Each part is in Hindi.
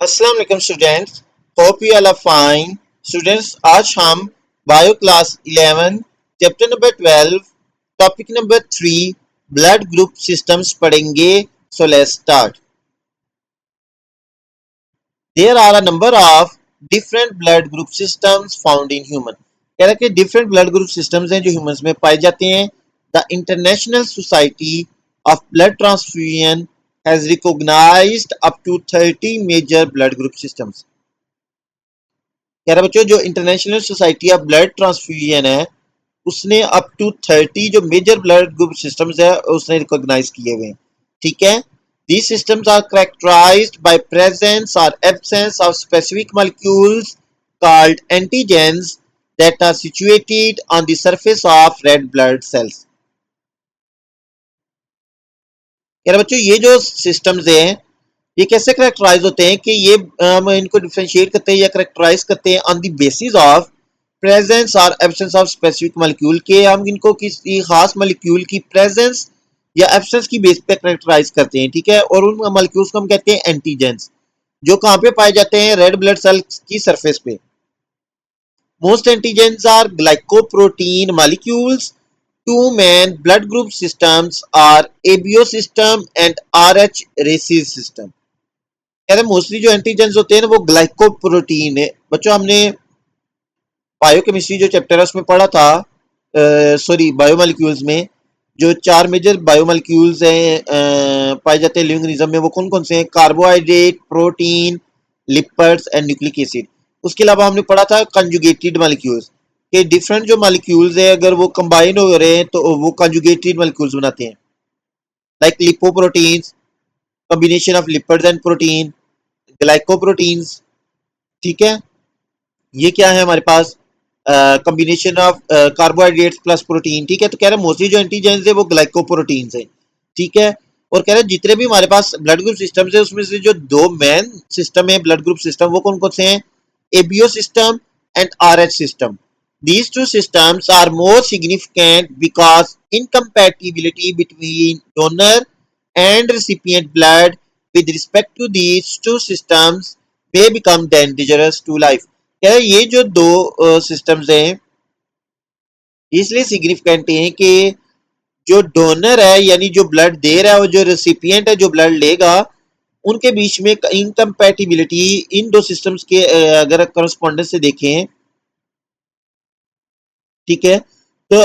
अस्सलाम वालेकुम students, hope you all are fine. Students, आज हम bio class 11 chapter number 12 topic number 3 blood group systems पढ़ेंगे। So let's start. There are a number of different blood group systems found in human. कह रहा है कि डिफरेंट ब्लड ग्रुप सिस्टम्स हैं जो ह्यूमंस में पाए जाते हैं। The international Society of Blood transfusion has recognized up to 30 major blood group systems। कह रहा बच्चों, जो international Society of Blood transfusion है उसने अप टू 30 जो मेजर ब्लड ग्रुप सिस्टम्स है उसने रिकॉग्नाइज किए हुए हैं। ठीक है, these systems are characterized by presence or absence of specific molecules called antigens that are situated on the surface of red blood cells। कह रहा बच्चों, ये जो सिस्टम्स हैं ये कैसे करेक्टराइज होते हैं कि ये हम इनको डिफरेंशिएट करते हैं या करेक्टराइज करते हैं on the basis of presence और एब्सेंस ऑफ स्पेसिफिक मॉलिक्यूल के। हम इनको किसी खास मॉलिक्यूल की प्रेजेंस या एब्सेंस की बेस पे करेक्टराइज करते हैं। ठीक है, और उन मॉलिक्यूल्स को हम कहते हैं एंटीजेंस, जो कहाँ पे पाए जाते हैं? रेड ब्लड सेल्स की सरफेस पे। Most antigens are glycoprotein molecules. Two main blood group systems are ABO system and RH races system। कह रहे मोस्टली जो एंटीजेंस होते हैं ना वो ग्लाइकोप्रोटीन है। बच्चों, हमने बायोकेमिस्ट्री जो चैप्टर है उसमें पढ़ा था, सॉरी बायोमोलिक्यूल्स में जो चार मेजर बायोमोलिक्यूल्स हैं पाए जाते हैं लिविंग ऑर्गेनिज्म में, वो कौन कौन से हैं? Carbohydrate, protein, lipids and nucleic acid. उसके अलावा हमने पढ़ा था कंजुगेटेड मॉलिक्यूल्स के डिफरेंट जो मॉलिक्यूल्स है अगर वो कंबाइन हो रहे हैं तो वो कंजुगेटेड मॉलिक्यूल्स बनाते हैं, like lipoproteins, combination of lipids and protein, glycoproteins. ठीक है, ये क्या है हमारे पास? Combination of carbohydrates plus protein. ठीक है, तो कह रहे हैं मोस्टली जो एंटीजेंस है वो ग्लाइकोप्रोटीन्स है। ठीक है, और कह रहे हैं जितने भी हमारे पास ब्लड ग्रुप सिस्टम है उसमें से जो दो मेन सिस्टम है ब्लड ग्रुप सिस्टम वो कौन कौन से हैं? ABO system and RH system. These two systems are more significant because incompatibility between donor and recipient blood with respect to these two systems may become dangerous to life। क्या ये जो दो सिस्टम्स हैं इसलिए सिग्निफिकेंट हैं कि जो डोनर है यानी जो ब्लड दे रहा है और जो रेसिपिएंट है जो ब्लड लेगा उनके बीच में इनकम्पैटिबिलिटी इन दो सिस्टम्स के अगर करस्पॉन्डेंस से देखें, ठीक है, तो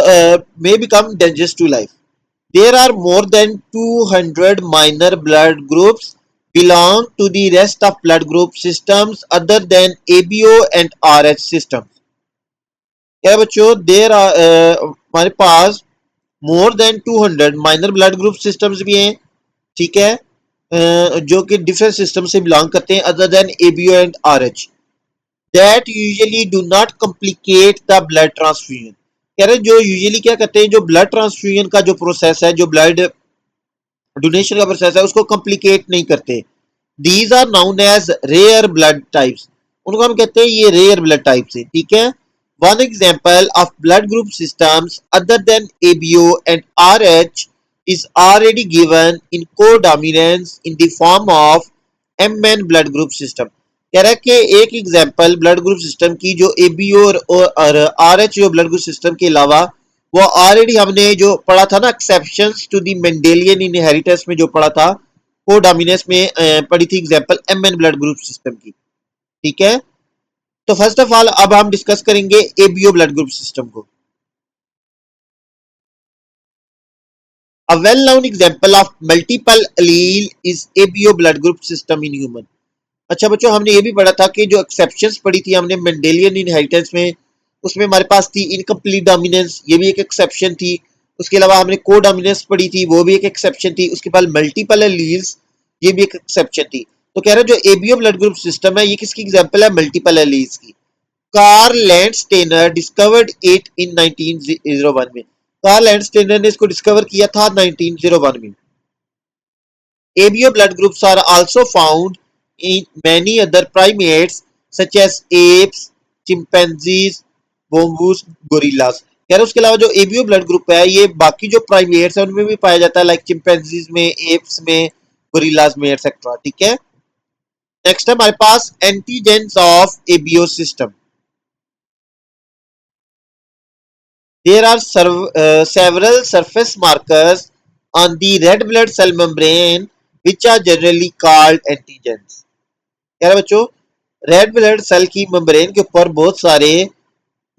may become dangerous to life. There are more than 200 minor blood groups belong to the rest of blood group systems other than ABO and RH systems। क्या बच्चों, देर हमारे पास more than 200 minor blood group systems भी हैं। ठीक है, जो कि डिफरेंट सिस्टम से बिलोंग करते हैं other than ABO and RH, that usually do not complicate the blood transfusion. कह रहे जो यूजुअली क्या करते हैं, जो ब्लड ट्रांसफ्यूजन का जो प्रोसेस है, जो ब्लड डोनेशन का प्रोसेस है उसको कॉम्प्लिकेट नहीं करते। These are known as rare blood types, उनको हम कहते हैं ये रेयर ब्लड टाइप्स है। ठीक है, one example of blood group systems other than ABO and RH is already given in codominance in the form of MN blood group system. कह रहा है कि एक एग्जांपल ब्लड ग्रुप सिस्टम की जो एबीओ और आरएच जो ब्लड ग्रुप सिस्टम के अलावा वो ऑलरेडी हमने जो पढ़ा था ना exceptions to the Mendelian inheritance में जो पढ़ा था कोडोमिनेंस में पढ़ी थी example MN blood group system की। ठीक है, तो फर्स्ट ऑफ ऑल अब हम डिस्कस करेंगे एबीओ ब्लड ग्रुप सिस्टम को। A well-known example of multiple allele is ABO blood group system in human। अच्छा बच्चों, हमने ये भी पढ़ा था कि जो एक्सेप्शंस पढ़ी थी हमने मेंडेलियन इनहेरिटेंस में, उसमें हमारे पास थी इनकम्प्लीट डोमिनेंस, ये भी एक एक्सेप्शन थी। उसके अलावा हमने को डोमिनेंस पढ़ी थी, वो भी एक एक्सेप्शन थी। उसके बाद मल्टीपल एलील्स, ये भी एक एक्सेप्शन थी। तो कह रहे जो एबीओ ब्लड ग्रुप सिस्टम है ये किसकी एग्जांपल है? मल्टीपल एलील्स की। Karl Landsteiner discovered it in 1901 में। कार्ल लैंडस्टेनर ने इसको डिस्कवर किया था 1901 में। ABO blood groups are also found in many other primates such as apes, chimpanzees, bombus, gorillas। यार उसके अलावा जो एबीओ ब्लड ग्रुप है ये बाकी जो प्राइमेट्स है उनमें भी पाया जाता है, लाइक चिंपैंजीज में, एप्स में, गोरिल्लाज में, एक्सेट्रा। ठीक है, नेक्स्ट है हमारे पास antigens of ABO system. There are several surface markers on the red blood cell membrane which are generally called antigens. कह रहे बच्चों, रेड ब्लड सेल की मेम्ब्रेन के ऊपर बहुत सारे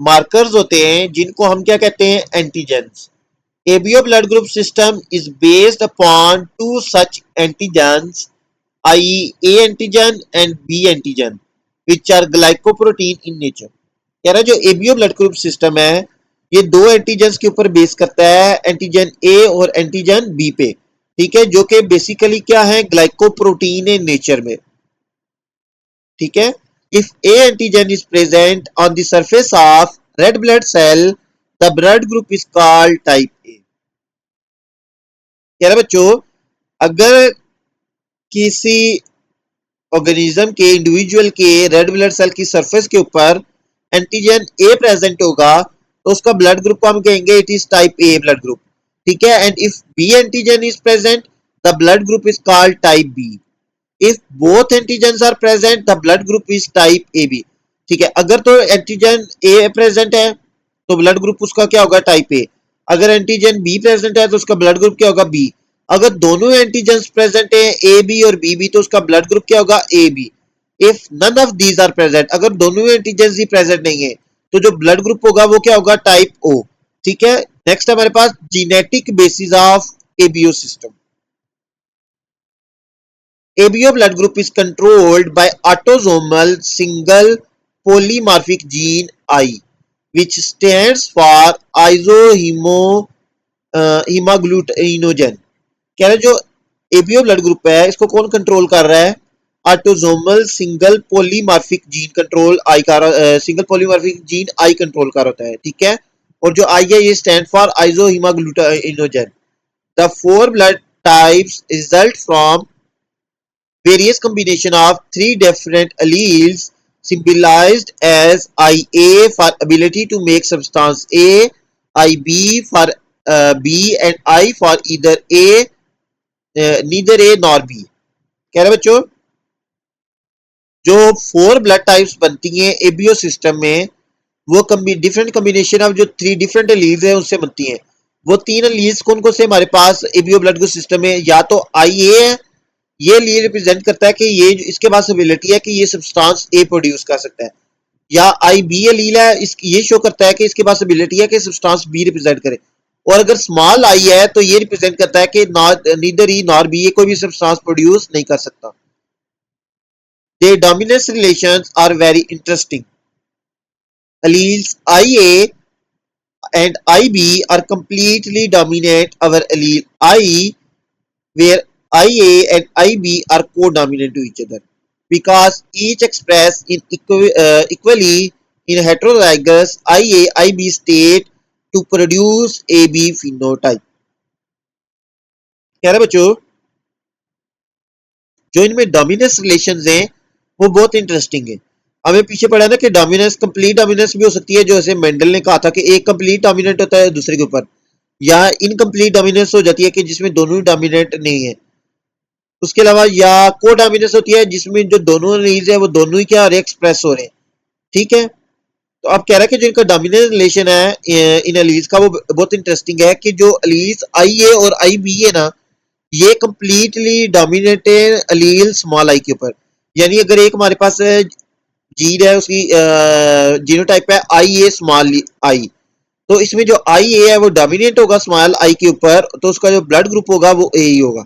मार्कर्स होते हैं जिनको हम क्या कहते हैं, antigens. ABO blood group system is based upon two such antigens, i.e. A antigen and B antigen, which are glycoprotein in nature. कह रहा है जो एबीओ ब्लड ग्रुप सिस्टम है ये दो एंटीजेंस के ऊपर बेस करता है, एंटीजन ए और एंटीजन बी पे. ठीक है, जो कि बेसिकली क्या है, ग्लाइकोप्रोटीन है नेचर में. ठीक है. If A antigen is present on the surface of red blood cell the blood group is called type A. कह रहे बच्चों, अगर किसी ऑर्गेनिज्म के इंडिविजुअल के रेड ब्लड सेल की सरफेस के ऊपर एंटीजन ए प्रेजेंट होगा तो उसका ब्लड ग्रुप को हम कहेंगे it is type A blood group. ठीक है. And if B antigen is present the blood group is called type B. If both antigens are present the blood group is type A B. ठीक है. अगर तो एंटीजन ए प्रेजेंट है तो ब्लड ग्रुप उसका क्या होगा, टाइप ए. अगर एंटीजन बी प्रेजेंट है तो उसका ब्लड ग्रुप क्या होगा, बी. अगर दोनों एंटीजेंस प्रेजेंट है ए बी और बी बी तो उसका ब्लड ग्रुप क्या होगा, A B. If none of these are present, अगर दोनों एंटीजेंस ही प्रेजेंट नहीं है तो जो ब्लड ग्रुप होगा वो क्या होगा, टाइप ओ. ठीक है. नेक्स्ट हमारे पास genetic basis of ABO system. ABO blood group is controlled by autosomal single polymorphic gene I, which stands for isohemagglutinogen. कह रहे जो एबीओ ब्लड ग्रुप है इसको कौन कंट्रोल कर रहा है, autosomal single polymorphic gene control I का, single polymorphic gene I control कर होता है. ठीक है. और जो आई है ये stand for isohaemagglutinogen. The four blood types result from various combination of three different alleles symbolized as IA for ability to make substance A, IB for B and I for either A, neither A nor B. कह रहे बच्चों, जो फोर ब्लड टाइप्स बनती हैं एबीओ सिस्टम में वो डिफरेंट कॉम्बिनेशन ऑफ जो थ्री डिफरेंट एलील्स है उससे बनती हैं. वो तीन एलील्स कौन कौन से हमारे पास एबीओ ब्लड ग्रुप सिस्टम में, या तो आई ए है, ये लिए रिप्रेजेंट करता है कि ये इसके पास एबिलिटी है कि ये सब्सटेंस ए प्रोड्यूस कर सकता है, या आई बी एलील है इस ये शो करता है कि इसके पास एबिलिटी है कि सब्सटेंस बी रिप्रेजेंट करे. और अगर स्मॉल आई है तो ये रिप्रेजेंट करता है कि नीदर ई नॉर बी, ये कोई भी सब्सटेंस प्रोड्यूस नहीं कर सकता. Their dominance relations are very interesting. Alleles IA and IB are completely dominant over allele I, where IA and IB are co-dominant to each other because each express in equally in heterozygous IA-IB state to produce AB phenotype. कह रहे बच्चों, जो इनमें डोमिनेंस रिलेशंस हैं वो बहुत इंटरेस्टिंग है. हमें पीछे पढ़ा ना कि डोमिनेंस कंप्लीट डोमिनेंस भी हो सकती है, जो जैसे मेंडल ने कहा था कि एक कंप्लीट डोमिनेंट होता है दूसरे के ऊपर, या इनकम्प्लीट डोमिनेंस हो जाती है कि जिसमें दोनों ही डोमिनेंट नहीं है. उसके अलावा या को डोमिनेंस होती है जिसमें जो दोनों एलील्स है वो दोनों ही क्या एक्सप्रेस हो रहे हैं. ठीक है. तो आप कह रहे हैं कि जो इनका डोमिनेंस रिलेशन है इन एलील्स का वो बहुत इंटरेस्टिंग है कि जो एलील्स आई ए और आई बी है ना ये कंप्लीटली डोमिनेट है एलील स्मॉल आई के ऊपर. यानी अगर एक हमारे पास जीन है उसकी जीनोटाइप है आई ए स्मॉल आई, तो इसमें जो आई ए है वो डोमिनेट होगा स्मॉल आई के ऊपर, तो उसका जो ब्लड ग्रुप होगा वो ए ही होगा.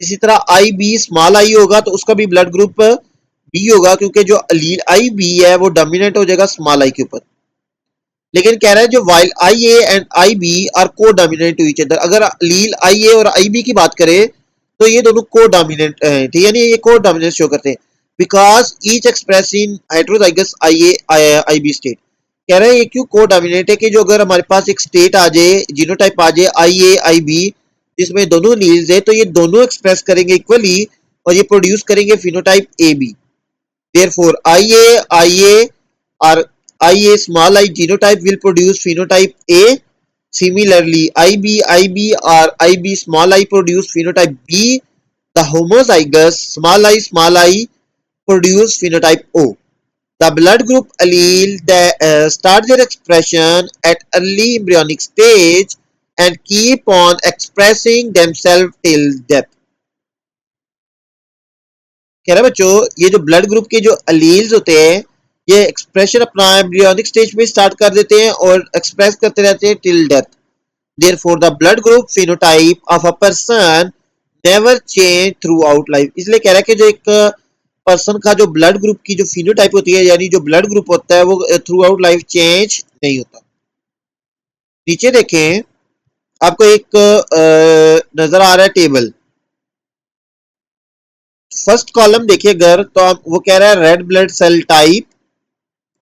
इसी तरह आई बी स्मॉल आई होगा तो उसका भी ब्लड ग्रुप बी होगा, क्योंकि जो अलील आई बी है वो डोमिनेट हो जाएगा स्मॉल आई के ऊपर. लेकिन कह रहा है जो while I A and I B are codominant to each other, अगर अलील आई ए और आई बी की बात करें तो ये दोनों को डोमिनेट हैं. ठीक है. ये को डोमिनेंस शो करते हैं because each express in heterozygous I B state. कह रहे हैं ये क्यों को डोमिनेट है कि जो अगर हमारे पास एक स्टेट आ जाए, जीनोटाइप आ जाए आई ए आई बी जिसमें दोनों लील्स है, तो ये दोनों एक्सप्रेस करेंगे इक्वली और ये प्रोड्यूस करेंगे phenotype A B. Therefore I A और IA small I genotype will produce phenotype A. Similarly, IB or IB small I produce phenotype B. The homozygous small I produce phenotype O. The blood group allele that start their expression at early embryonic stage and keep on expressing themselves till death. कह रहा है बच्चों ये जो ब्लड ग्रुप के जो अलील्स होते हैं ये एक्सप्रेशन अपना एम्ब्रियोनिक स्टेज में स्टार्ट कर देते हैं और एक्सप्रेस करते रहते हैं till death. Therefore, the blood group phenotype of a person never change throughout life. इसलिए कह रहा है कि जो एक पर्सन का जो ब्लड ग्रुप की जो फिनोटाइप होती है यानी जो ब्लड ग्रुप होता है वो थ्रू आउट लाइफ चेंज नहीं होता. नीचे देखें आपको एक नजर आ रहा है टेबल. फर्स्ट कॉलम देखिए अगर तो आप वो कह रहा है red blood cell type,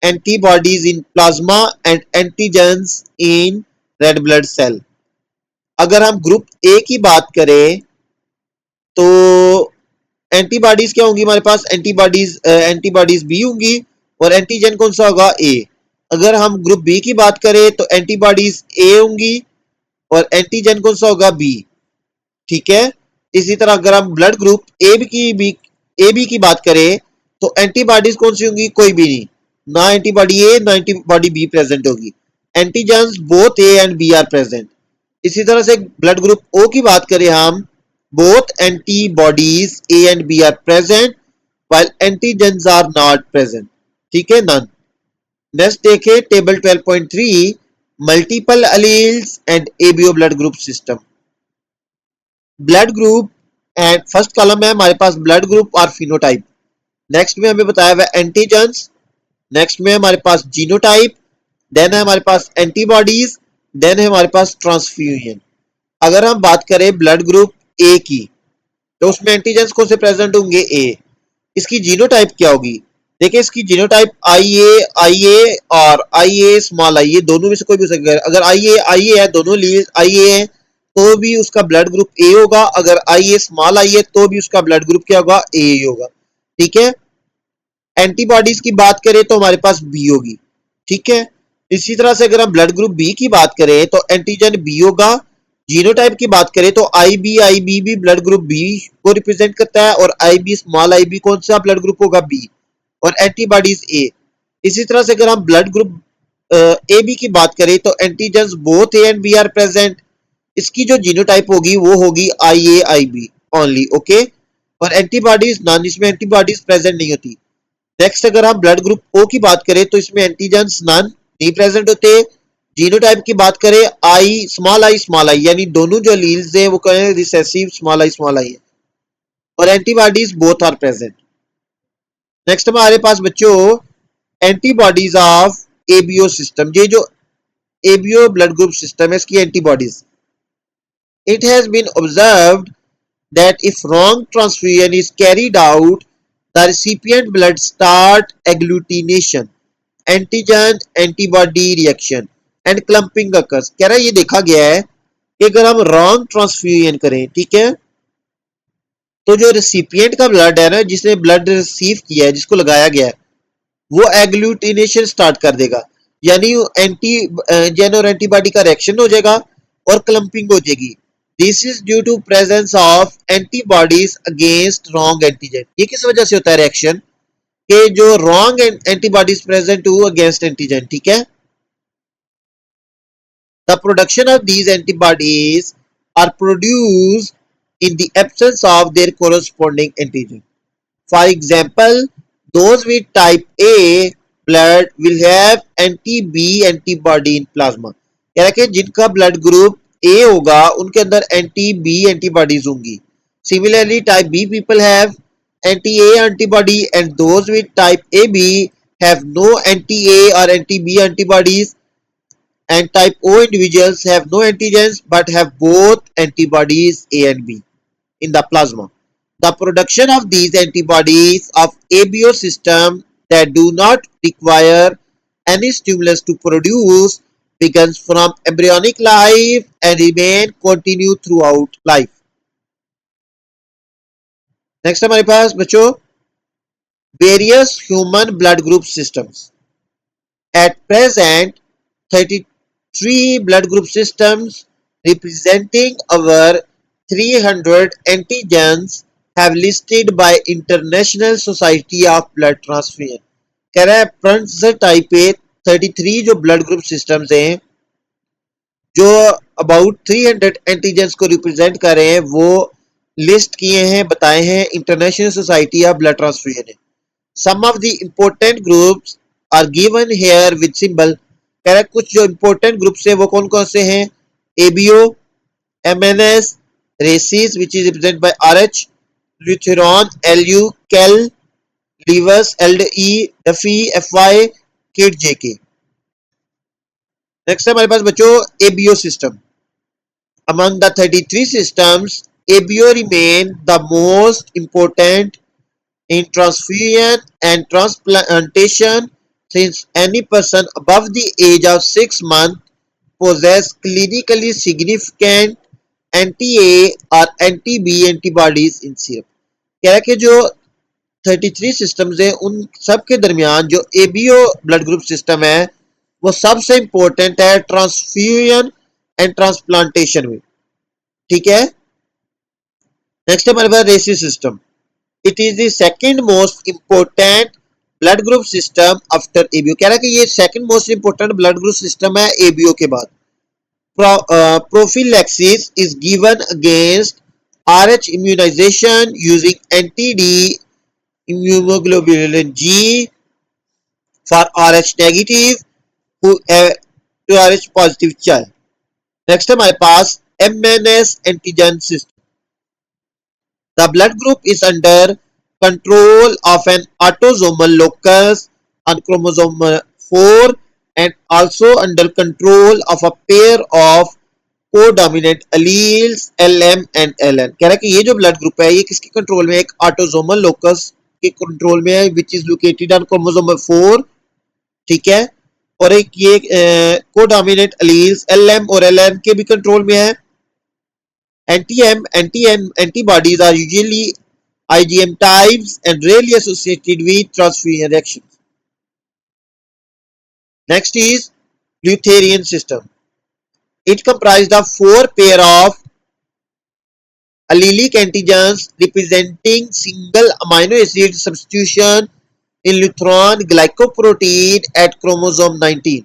antibodies in plasma and antigens in red blood cell. अगर हम ग्रुप ए की बात करें तो एंटीबॉडीज क्या होंगी हमारे पास, एंटीबॉडीज बी होंगी और एंटीजन कौन सा होगा ए. अगर हम ग्रुप बी की बात करें तो एंटीबॉडीज ए होंगी और एंटीजन कौन सा होगा बी. ठीक है. इसी तरह अगर हम ब्लड ग्रुप ए बी की बात करें तो एंटीबॉडीज कौन सी होंगी, कोई भी नहीं, ना एंटीबॉडी ए ना एंटीबॉडी बी प्रेजेंट होगी. Antigen both A and B are present. इसी तरह से ब्लड ग्रुप ओ की बात करें हम, both antibodies A and B are present while antigens are not present. ठीक है, none. नेक्स्ट देखें table 12.3 multiple alleles and ABO blood group system. Blood group and first column है हमारे पास ब्लड ग्रुप और फिनोटाइप. नेक्स्ट में हमें बताया हुआ एंटीजेंस, नेक्स्ट में हमारे पास जीनोटाइप, देन है हमारे पास एंटीबॉडीज, देन है हमारे पास ट्रांसफ्यूजन. अगर हम बात करें ब्लड ग्रुप ए की तो उसमें एंटीजेंस कौन से प्रेजेंट होंगे, ए. इसकी जीनोटाइप क्या होगी, देखिए इसकी जीनोटाइप आई ए और आई ए स्मॉल आई ए दोनों में से कोई भी हो सकता है. अगर आई ए है, दोनों आई ए है तो भी उसका ब्लड ग्रुप ए होगा. अगर आई ए स्मॉल आई है तो भी उसका ब्लड ग्रुप क्या होगा, ए होगा. ठीक है. एंटीबॉडीज की बात करें तो हमारे पास बी होगी. ठीक है. इसी तरह से अगर हम ब्लड ग्रुप बी की बात करें तो एंटीजन बी होगा. जीनोटाइप की बात करें तो आई बी भी ब्लड ग्रुप बी को रिप्रेजेंट करता है और आई बी स्मॉल आई बी कौन सा ब्लड ग्रुप होगा, बी. और एंटीबॉडीज ए. इसी तरह से अगर हम ब्लड ग्रुप ए बी की बात करें तो antigen both A and B are present. इसकी जो जीनोटाइप होगी वो होगी आई बी ओनली. ओके. और एंटीबॉडीज नॉन, इसमें एंटीबॉडीज प्रेजेंट नहीं होती. नेक्स्ट अगर हम ब्लड ग्रुप ओ की बात करें तो इसमें एंटीजेंस नॉन नहीं प्रेजेंट होते. जीनोटाइप की बात करें आई यानी दोनों जो एलील्स हैं वो कहें रिसेसिव स्मॉल आई है और antibodies both are present. Next हमारे पास बच्चों एंटीबॉडीज ऑफ एबीओ सिस्टम. ये जो एबीओ ब्लड ग्रुप सिस्टम है इसकी antibodies. It has been observed that if wrong transfusion is carried out, the recipient blood start agglutination, antigen antibody reaction and clumping occurs. कह रहा है ये देखा गया है कि अगर हम रॉन्ग ट्रांसफ्यूजन करें, ठीक है, तो जो रिसिपिएंट का ब्लड है ना, जिसने ब्लड रिसीव किया है, जिसको लगाया गया है, वो एग्लूटिनेशन स्टार्ट कर देगा. यानी एंटीजन और एंटीबॉडी का रिएक्शन हो जाएगा और क्लम्पिंग हो जाएगी. This is due to presence of antibodies against wrong antigen. ये किस वजह से होता है रिएक्शन, कि जो रॉन्ग एंटीबॉडीज प्रेजेंट हो अगेंस्ट एंटीजन. ठीक है. The production of these antibodies are produced in the absence of their corresponding antigen. For example, those with type A blood will have anti-B antibody in plasma. कह रहा है कि जिनका ब्लड ग्रुप A होगा उनके अंदर anti-B antibodies होंगी. Similarly, type B people have anti-A antibody and those with type AB have no anti-A or anti-B antibodies, and type O individuals have no antigens but have both antibodies A and B in the plasma. The production of these antibodies of ABO system that do not require any stimulus to produce begins from embryonic life and remain continue throughout life. Next हमारे पास बच्चों various human blood group systems. At present 33 blood group systems representing over 300 antigens have listed by International Society of Blood Transfusion। कह रहा है फ्रंट टाइप पे 33 जो ब्लड ग्रुप सिस्टम्स हैं जो अबाउट 300 एंटीजेंस को रिप्रेजेंट कर रहे हैं वो लिस्ट किए हैं बताए हैं International Society of Blood Transfusion ने। Some of the important groups are given here with symbol. कह रहा है कुछ जो इम्पोर्टेंट ग्रुप्स है वो कौन कौन से हैं? ABO, MNS, rhesus which is represent by Rh, Lutheran LU, Kell, Lewis LE, Duffy FY, Kidd JK. Next है हमारे पास बच्चों ABO system. Among the 33 systems, ABO remain the most important in transfusion and transplantation since any person above the age of 6 months possess clinically significant anti-A or anti-B antibodies in serum। कह रहा है कि जो 33 सिस्टम्स हैं उन सब के दरमियान जो एबीओ ब्लड ग्रुप सिस्टम है वो सबसे इंपॉर्टेंट है ट्रांसफ्यूजन एंड ट्रांसप्लांटेशन में। ठीक है। नेक्स्ट है हमारे पास रेसी system. It is the second most important blood group system after ABO. कह रहा है कि ये second most important blood group system है एबीओ के बाद। Prophylaxis is given against RH immunization using anti-D immunoglobulin G for RH negative who to RH positive child। Next है हमारे पास MNS antigen system. The blood group is under control of an autosomal locus on chromosome 4 and also under control of a pair of कोडोमिनेंट alleles LM and LN। कह रहा है कि ये जो ब्लड ग्रुप है ये किसके कंट्रोल में है? एक ऑटोसोमल लोकस के कंट्रोल में है which is located on chromosome 4। ठीक है। और एक ये कोडोमिनेंट alleles LM और LN के भी कंट्रोल में है। Anti-M antibodies are usually IgM types and rarely associated with transfusion reactions। Next is Lutheran system. It comprised of 4 pair of allelic antigens representing single amino acid substitution in Lutherone glycoprotein at chromosome 19।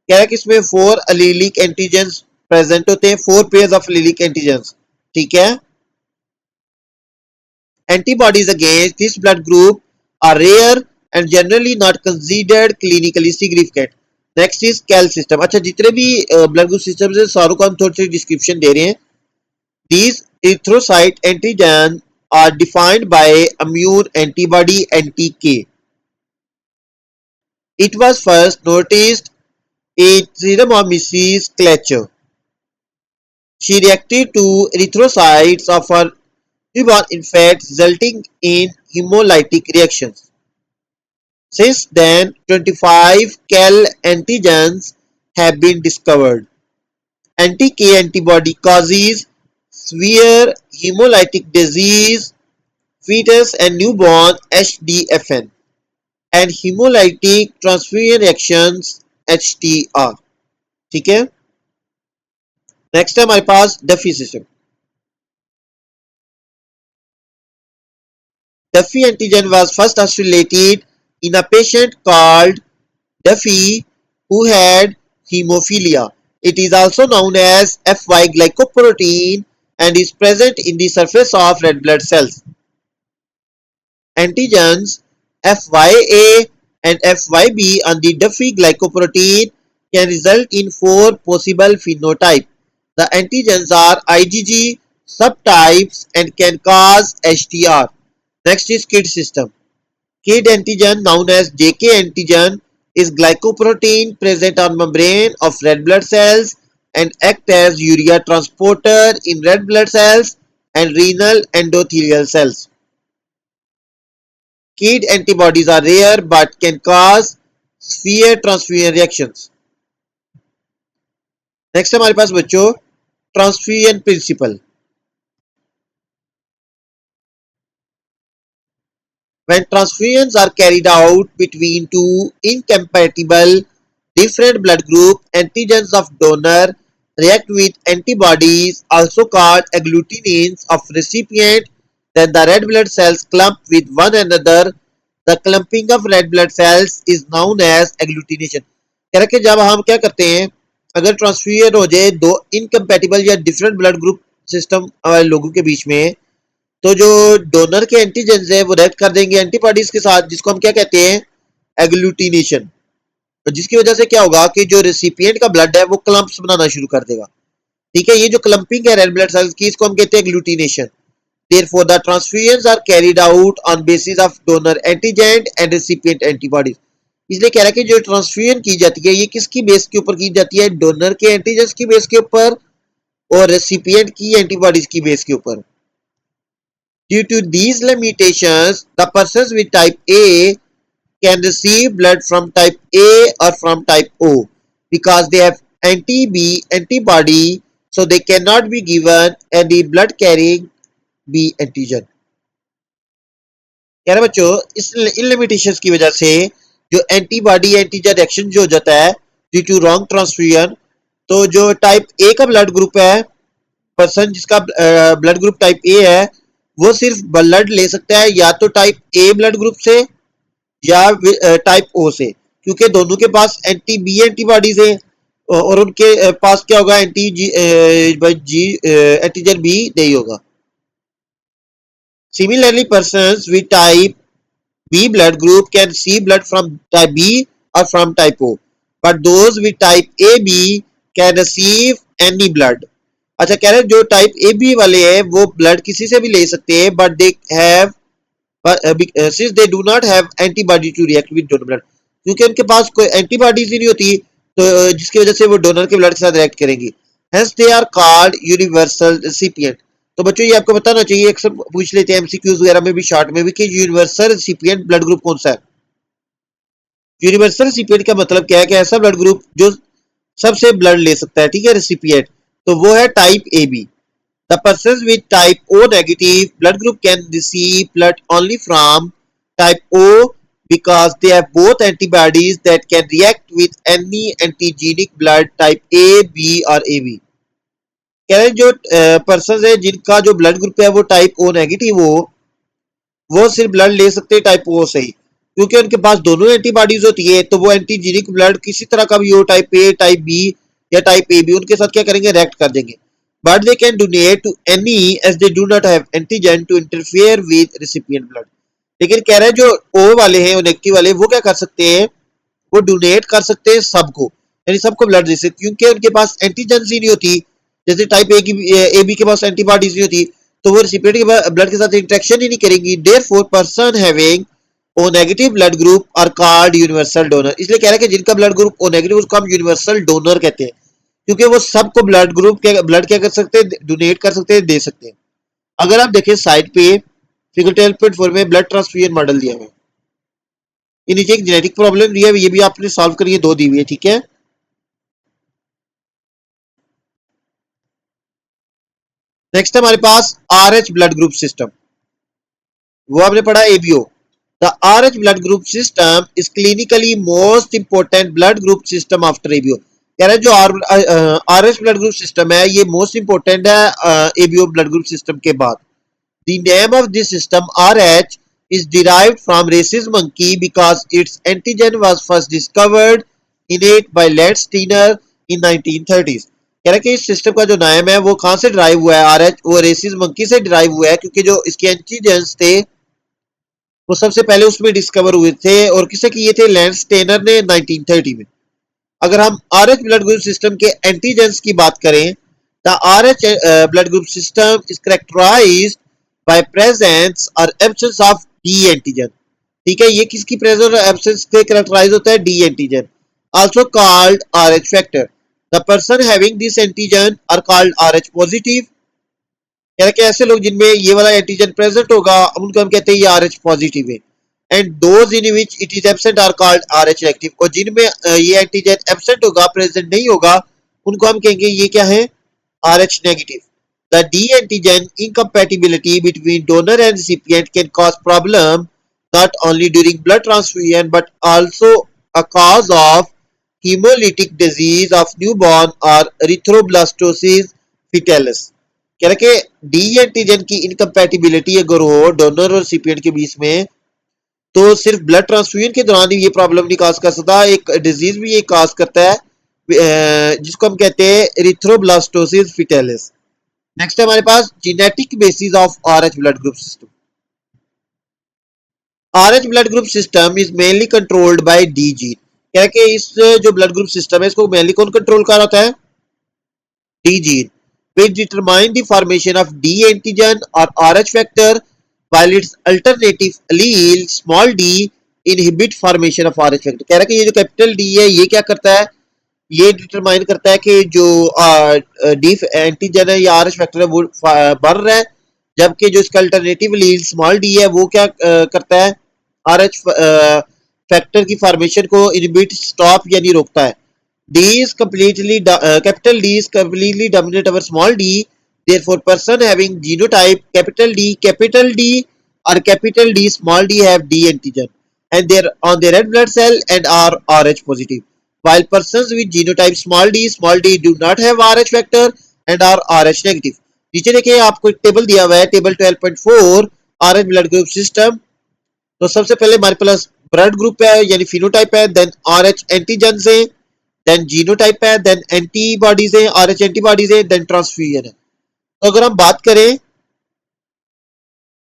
क्या है कि इसमें 4 allelic antigens प्रेजेंट होते हैं, 4 pairs of allelic antigens। ठीक है। Antibodies against this blood group are rare and generally not considered clinically significant। Next is Kell system. अच्छा जितने भी ब्लड ग्रुप सिस्टम है सारों को हम थोड़ी सी डिस्क्रिप्शन दे रहे हैं। These erythrocyte antigen are defined by immune antibody anti K. It was first noticed in serum of Mrs. Kletcher। She reacted to erythrocytes of her newborn infant resulting in hemolytic reactions। Since then, 25 Cal antigens have been discovered। Anti-K antibody causes severe hemolytic disease, fetus and newborn HDFN, and hemolytic transfusion reactions HTR। ठीक है। नेक्स्ट है हमारे पास Duffy system. Duffy antigen was first isolated in a patient called Duffy who had hemophilia। It is also known as FY glycoprotein and is present in the surface of red blood cells। Antigens FYA and FYB on the Duffy glycoprotein can result in 4 possible phenotypes। The antigens are IgG subtypes and can cause HTR। Next is KID system। KID antigen known as JK antigen is glycoprotein present on membrane of red blood cells and act as urea transporter in red blood cells and renal endothelial cells। KID antibodies are rare but can cause severe transfusion reactions। Next हमारे पास बच्चों transfusion principle. When transfusions are carried out between two incompatible different blood group, antigens of donor react with antibodies, also called agglutinins, of recipient then the red blood cells clump with one another. The clumping of red blood cells is known as agglutination. कह रहा कि जब हम क्या करते हैं, अगर ट्रांसफ्यूजन हो जाए दो इनकम्पैटिबल या डिफरेंट ब्लड ग्रुप सिस्टम लोगों के बीच में, तो जो डोनर के एंटीजेंस है वो रिएक्ट कर देंगे एंटीबॉडीज के साथ, जिसको हम क्या कहते हैं, एग्लूटिनेशन। तो जिसकी वजह से क्या होगा कि जो रेसिपिएंट का ब्लड है वो क्लम्प्स बनाना शुरू कर देगा। ठीक है, ये जो क्लम्पिंग है रेड ब्लड सेल्स की, इसको हम कहते हैं agglutination. Therefore, the transfusions are carried out on basis of donor antigen and recipient antibodies. इसलिए कह रहा है कि जो ट्रांसफ्यूजन की जाती है ये किसकी बेस के ऊपर की जाती है, डोनर के एंटीजन की बेस के ऊपर और रेसिपिएंट की एंटीबॉडीज की बेस के ऊपर। Due to these limitations the persons with type A can receive blood from type A or from type O because they have anti-B antibody, so they cannot be given any blood carrying B antigen. कह रहे बच्चों इस इन लिमिटेशंस की वजह से जो एंटीबॉडी एंटीजन रिएक्शन जो हो जाता है ड्यू टू रॉन्ग ट्रांसफ्यूजन, तो जो टाइप ए का ब्लड ग्रुप है, पर्सन जिसका ब्लड ग्रुप टाइप ए है, वो सिर्फ ब्लड ले सकता है या तो टाइप ए ब्लड ग्रुप से या टाइप ओ से, क्योंकि दोनों के पास एंटी बी एंटीबॉडीज है और उनके पास क्या होगा, एंटी जी एंटीजन बी नहीं होगा। Similarly persons with type B blood group can see blood from type B or from type O, but those with type AB can receive any blood. अच्छा कह रहे हैं जो टाइप ए बी वाले हैं वो ब्लड किसी से भी ले सकते हैं, but they have since they do not have antibody to react with donor blood, क्योंकि उनके पास कोई एंटीबॉडीज ही नहीं होती, तो जिसकी वजह से वो डोनर के ब्लड के साथ रिएक्ट करेंगी। Hence they are called universal recipient. तो बच्चों ये आपको बताना चाहिए, अक्सर पूछ लेते हैं एमसीक्यूज वगैरह में भी, शॉर्ट में भी, कि यूनिवर्सल रेसिपिएंट ब्लड ग्रुप कौन सा है। यूनिवर्सल रेसिपिएंट का मतलब क्या है कि ऐसा ब्लड ग्रुप जो सबसे ब्लड ले सकता है, ठीक है, रेसिपिएंट, तो वो है type A B. The persons with type O negative blood group can receive blood only from type O because they have both antibodies that can react with any antigenic blood type A, B or AB. कह रहे हैं जो पर्सन है जिनका जो ब्लड ग्रुप है वो टाइप ओ नेगेटिव हो, वो सिर्फ ब्लड ले सकते हैं टाइप ओ से ही, क्योंकि उनके पास दोनों एंटीबॉडीज होती है, तो वो एंटीजेनिक ब्लड किसी तरह का भी हो, टाइप ए, टाइप बी या टाइप ए बी, उनके साथ क्या करेंगे, रिएक्ट कर देंगे। But they can donate to any as they do not have antigen to interfere with recipient blood. लेकिन कह रहे हैं जो ओ वाले हैं, नेगेटिव वाले, वो क्या कर सकते हैं, वो डोनेट कर सकते हैं सबको, यानी सबको ब्लड दे सकते, क्योंकि उनके पास एंटीजन ही नहीं होती, जैसे टाइप ए की ए बी के पास एंटीबॉडीज नहीं होती, तो वो रेसिपिएंट के ब्लड के साथ इंटरेक्शन ही नहीं करेंगी। Therefore person having O negative blood group are called universal donor. इसलिए कह रहे हैं कि जिनका ब्लड ग्रुप ओ नेगेटिव उसको हम यूनिवर्सल डोनर कहते हैं, क्योंकि वो सबको ब्लड ग्रुप के ब्लड क्या कर सकते हैं, डोनेट कर सकते हैं, दे सकते हैं। अगर आप देखें साइड पे फिगर 12.4 में ब्लड ट्रांसफ्यूजन मॉडल दिया हुआ है, ये नीचे एक जेनेटिक प्रॉब्लम दी है, ये भी आपने सॉल्व करिए, दो दी हुई है, ठीक है। नेक्स्ट है हमारे पास R H blood group system, वो आपने पढ़ा ABO. The R H blood group system is clinically most important blood group system after ABO. कह रहे हैं जो R H blood group system है ये मोस्ट इंपोर्टेंट है एबीओ ब्लड ग्रुप सिस्टम के बाद। The name of this system R H is derived from rhesus monkey because its antigen was first discovered in it by Leonard Steiner in 1930s। कह रहा है कि इस सिस्टम का जो नाम है वो कहाँ से ड्राइव हुआ है, आरएच, वो रेसिस मंकी से ड्राइव हुआ है, क्योंकि जो इसके एंटीजेंस थे वो सबसे पहले उसमें डिस्कवर हुए थे, और किसे किए थे, लैंड स्टेनर ने 1930 में। अगर हम आरएच ब्लड ग्रुप सिस्टम के एंटीजेंस की बात करें, the Rh blood group system is characterized by presence और एब्सेंस ऑफ डी एंटीजन। ठीक है, ये किसकी प्रेजेंस और एब्सेंस से कैरेक्टराइज होता है, D antigen, also called Rh factor. The person having this antigen are called Rh positive. यानी कि ऐसे लोग जिनमें ये वाला एंटीजन प्रेजेंट होगा उनको हम कहते हैं ये आरएच पॉजिटिव है। And those in which it is absent are called Rh negative. और जिनमें ये एंटीजन एब्सेंट होगा, प्रेजेंट नहीं होगा, उनको हम कहेंगे ये क्या है, RH negative. The D antigen incompatibility between donor and recipient can cause problem not only during blood transfusion but also a cause of hemolytic disease of newborn or erythroblastosis fetalis। कह रहा कि डी एंटीजन की इनकम्पैटिबिलिटी अगर हो डोनर और रिसिपिएंट के बीच में, तो सिर्फ ब्लड ट्रांसफ्यूजन के दौरान ही ये प्रॉब्लम नहीं काज कर सकता, एक डिजीज भी ये काज करता है जिसको हम कहते हैं एरिथ्रोब्लास्टोसिस फिटेलिस। नेक्स्ट है हमारे पास genetic basis of Rh blood group system. Rh blood group system is mainly controlled by D gene. क्या कि इस जो ब्लड ग्रुप सिस्टम है इसको मेनली कौन कंट्रोल कर रहा है? D gene, which determine the formation of D antigen or Rh factor, while its alternative allele small d inhibit formation of Rh factor। कह रहा है कि ये जो कैपिटल D है ये क्या करता है, ये डिटरमाइन करता है कि जो डी एंटीजन है या RH फैक्टर है वो बढ़ रहा है, जबकि जो इसका अल्टरनेटिव लील स्मॉल डी है वो क्या करता है, RH फैक्टर की फॉर्मेशन को इनहिबिट स्टॉप यानी रोकता है। D is completely capital D is completely dominant over small d. Therefore, person having genotype capital D or capital D small d have D antigen and they're on their red blood cell and are Rh positive. While persons with genotype small d do not have Rh factor and are Rh negative. नीचे देखिए आपको एक टेबल दिया हुआ है, table 12.4 RH blood group system. तो सबसे पहले हमारे पास ब्लड ग्रुप है यानी फिनोटाइप है, देन RH एंटीजन है, देन जीनोटाइप है, देन एंटीबॉडीज है, आरएच एंटीबॉडीज है, देन ट्रांसफ्यूजन है। तो अगर हम बात करें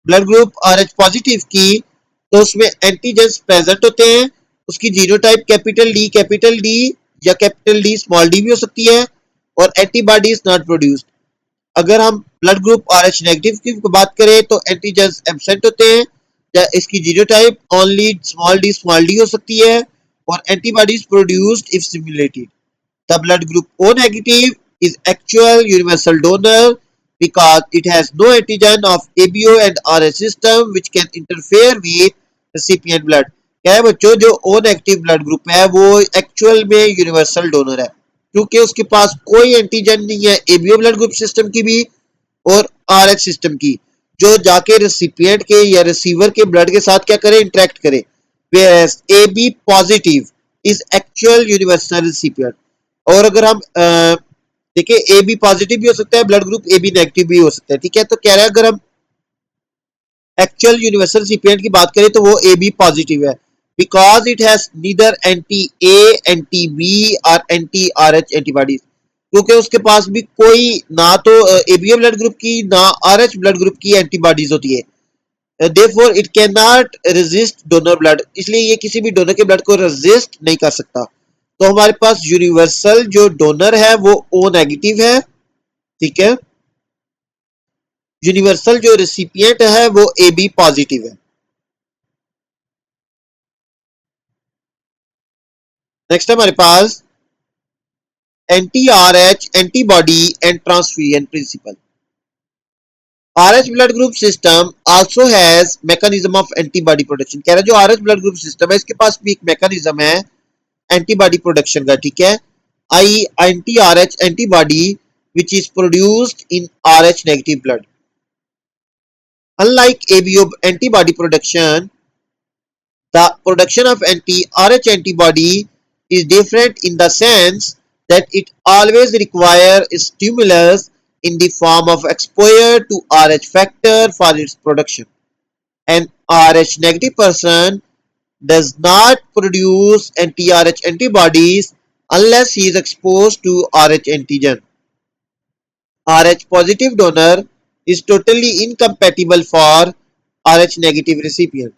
ब्लड ग्रुप आरएच पॉजिटिव की, तो उसमें एंटीजेंस प्रेजेंट होते हैं, उसकी जीनोटाइप कैपिटल डी या कैपिटल डी स्मॉल डी भी हो सकती है, और एंटीबॉडीज नॉट प्रोड्यूस्ड। अगर हम ब्लड ग्रुप आरएच नेगेटिव की बात करें तो एंटीजेंस एब्सेंट होते हैं, या इसकी जीनोटाइप ओनली स्मॉल डी हो सकती है, और antibodies produced if simulated. The blood group O negative is actual universal donor because it has no antigen of ABO and RH system which can interfere with recipient blood। क्या है बच्चों, जो O नेगेटिव ब्लड ग्रुप है वो एक्चुअल में यूनिवर्सल डोनर है, क्योंकि उसके पास कोई एंटीजन नहीं है एबीओ ब्लड ग्रुप सिस्टम की भी और आरएच सिस्टम की, जो जाके रेसिपिएंट के या रिसीवर के ब्लड के साथ क्या करे, इंटरेक्ट करे। whereas AB positive is actual universal recipient. और अगर हम देखिए ए बी पॉजिटिव भी हो सकता है blood group, A B negative भी हो सकता है, ठीक है। तो कह रहा है अगर हम एक्चुअल यूनिवर्सल रिसिपिएंट की बात करें तो वो ए बी पॉजिटिव है, because it has neither anti A anti B और एंटी आर एच एंटीबॉडीज, क्योंकि उसके पास भी कोई ना तो एबीओ ब्लड ग्रुप की ना आर एच ब्लड ग्रुप की एंटीबॉडीज होती है। Therefore it can not resist donor blood, इसलिए ये किसी भी डोनर के ब्लड को रेजिस्ट नहीं कर सकता। तो हमारे पास यूनिवर्सल जो डोनर है वो ओ नेगेटिव है, ठीक है। यूनिवर्सल जो रेसिपिएंट है वो ए बी पॉजिटिव है। नेक्स्ट है हमारे पास anti R H antibody and transfusion principle. R H blood group system also has mechanism of antibody production. कह रहा है जो R H blood group system है इसके पास भी एक मैकेनिज्म है एंटीबॉडी प्रोडक्शन का, ठीक है। I anti R H antibody which is produced in Rh negative blood. Unlike ABO antibody production, the production of anti-Rh antibody is different in the sense that it always requires a stimulus in the form of exposure to Rh factor for its production. An Rh negative person does not produce anti-Rh antibodies unless he is exposed to Rh antigen. Rh positive donor is totally incompatible for Rh negative recipient.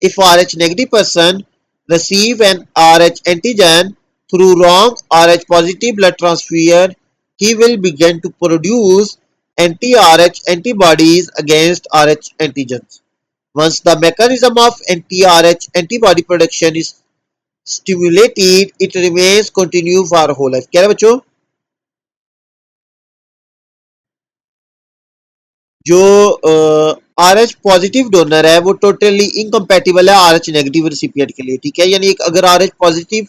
If Rh negative person receive an Rh antigen through wrong Rh positive blood transfusion, he will begin to produce anti-Rh antibodies against Rh antigens. Once the mechanism of anti-Rh antibody production is stimulated, it remains continue for whole life। क्या है बच्चों, जो आर एच पॉजिटिव डोनर है वो टोटली इनकम्पैटिबल है आर एच नेगेटिव रिसिपिएंट के लिए, ठीक है। यानी एक अगर आर एच पॉजिटिव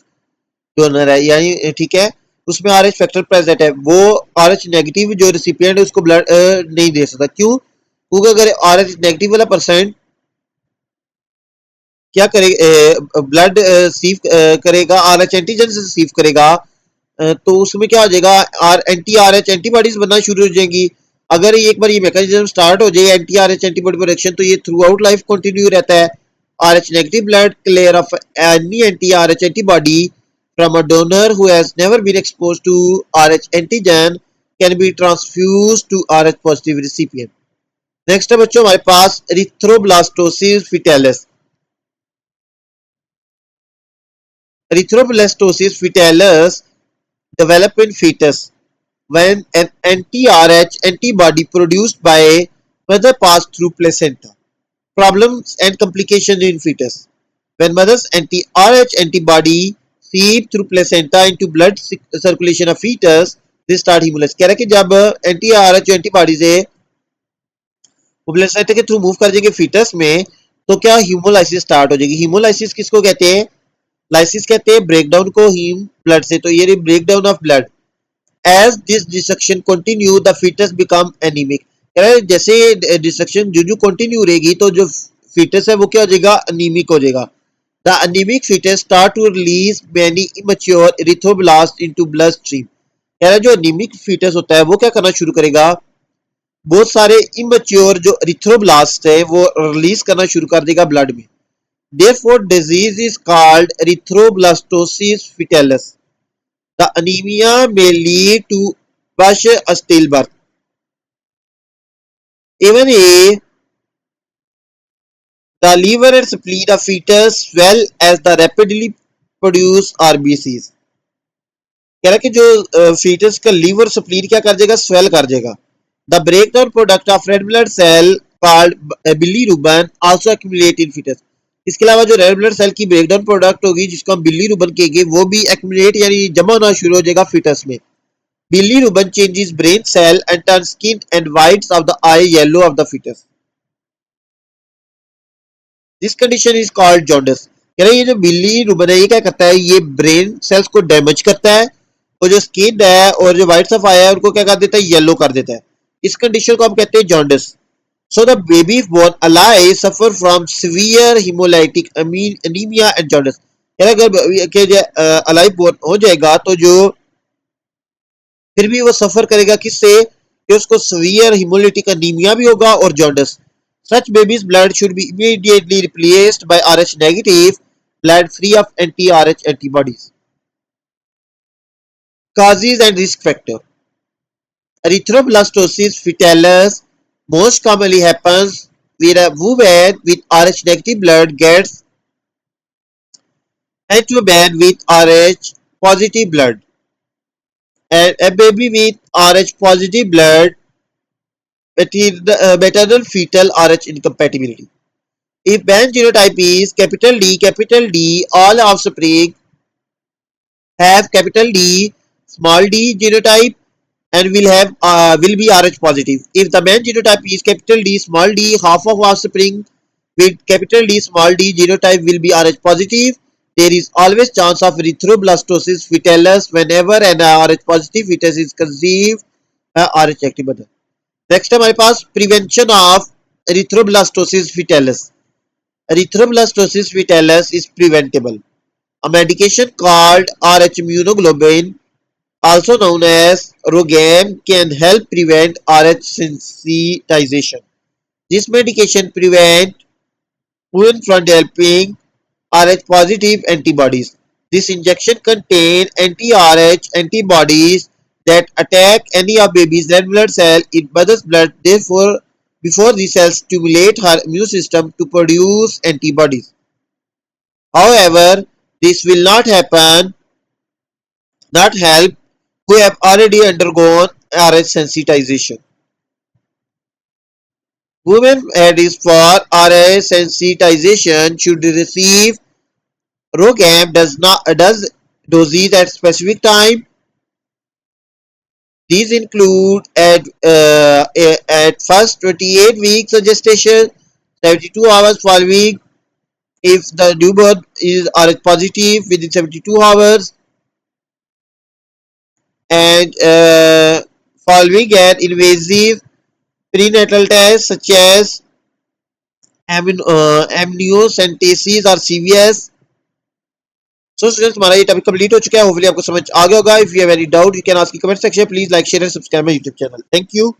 डोनर है यानी ठीक है उसमें आर एच फैक्टर प्रेजेंट है, वो आर एच नेगेटिव जो रिसिपिएंट है उसको ब्लड नहीं दे सकता। क्यों? क्योंकि अगर आर एच नेगेटिव वाला परसेंट क्या करेगा, ब्लड रिसीव करेगा, आर एच एंटीजन से रिसीव करेगा, तो उसमें क्या हो जाएगा, R anti R H antibodies बनना शुरू हो जाएंगी। अगर एक बार ये मैकेनिज्म स्टार्ट हो जाए anti R H antibody production, तो ये थ्रू आउट लाइफ कंटिन्यू रहता है। R H negative blood clear of any anti R H antibody from a donor who has never been expose to R H antigen can be transfuse to R H positive recipient. Next है बच्चों हमारे पास erythroblastosis fetalis. Erythroblastosis fetalis develop in fetus when an anti-Rh antibody produced by mother pass through placenta. Problems and complications in fetus. When mother's anti-Rh antibody seep through placenta into blood circulation of fetus, they start hemolysis. कह रहा है कि जब anti-Rh antibodies है वो प्लेसेंटा के थ्रू मूव कर जाएंगे फीटस में, तो क्या हीमोलाइसिस स्टार्ट हो जाएगी। हीमोलाइसिस किसको कहते हैं? लाइसिस कहते हैं ब्रेकडाउन को हीम ब्लड से। तो ये breakdown of blood. As this destruction continue, the fetus become anemic. कह रहा है जैसे डिस्ट्रक्शन जो कंटिन्यू रहेगी तो जो फीटस है वो क्या हो जाएगा, अनीमिक हो जाएगा। The anaemic foetus start to release many immature erythroblast into blood stream. कह रहा है जो अनीमिक फीटस होता है वो क्या करना शुरू करेगा, बहुत सारे इमेच्योर जो इरिथ्रोब्लास्ट है वो रिलीज करना शुरू कर देगा ब्लड में। Therefore disease is called erythroblastosis fetalis. The anemia may lead to push a stillbirth. Even a the liver and spleen of fetus swell as the rapidly produce RBCs. कह रहा है कि जो फीटस का लीवर स्प्लीन क्या कर देगा, स्वेल कर देगा। The breakdown product of red blood cell called bilirubin also accumulate in foetus. इसके अलावा जो रेड ब्लड सेल की ब्रेकडाउन प्रोडक्ट होगी जिसको हम बिलीरुबिन कहेंगे वो भी एक्यूमुलेट यानी जमा होना शुरू हो जाएगा फीटस में। Bilirubin changes brain cell and turns skin and whites of the eye yellow of the fetus. This condition is called jaundice. कह रहे हैं ये जो बिलीरुबिन है ये क्या करता है, ये ब्रेन सेल्स को डैमेज करता है और जो स्किन है और जो व्हाइट्स ऑफ आई है उनको क्या कर देता है, येलो कर देता है। इस कंडीशन को हम कहते हैं jaundice. So the baby born alive suffer from severe haemolytic anaemia and jaundice. कह रहे अगर अलाइव बोर्न हो जाएगा तो जो फिर भी वो सफर करेगा किससे, कि उसको सीवियर हिमोलिटिक एनीमिया भी होगा और jaundice. Such babies' blood should be immediately replaced by Rh negative blood free of anti-Rh antibodies. Causes and risk factor. Erythroblastosis fetalis most commonly happens when a woman with Rh negative blood gets into a man with Rh positive blood, and a baby with Rh positive blood maternal fetal Rh incompatibility. If band genotype is capital D, all offspring have capital D, small d genotype and will be Rh positive. If the band genotype is capital D, small d, half of offspring with capital D, small d genotype will be Rh positive. There is always chance of erythroblastosis fetalis whenever an Rh positive fetus is conceived by Rh active mother. Next है हमारे पास prevention of erythroblastosis fetalis. Erythroblastosis fetalis is preventable. A medication called Rh immunoglobulin, also known as Rogam, can help prevent Rh sensitization. This medication prevents women from developing Rh positive antibodies. This injection contains anti-Rh antibodies that attack any of baby's red blood cell in mother's blood. Therefore, before these cells stimulate her immune system to produce antibodies. However, this will not help who have already undergone Rh sensitization. Women at risk for Rh sensitization should receive Rogam does doses at specific time. These include at first 28 weeks of gestation, 72 hours following if the newborn is Rh positive within 72 hours, and following an invasive prenatal test such as amniocentesis or CVS. So students हमारा ये टॉपिक कंप्लीट हो चुका है, होपफुली आपको समझ आ गया होगा। If you have any doubt you can ask in comment section, please like share and subscribe my YouTube channel. Thank you.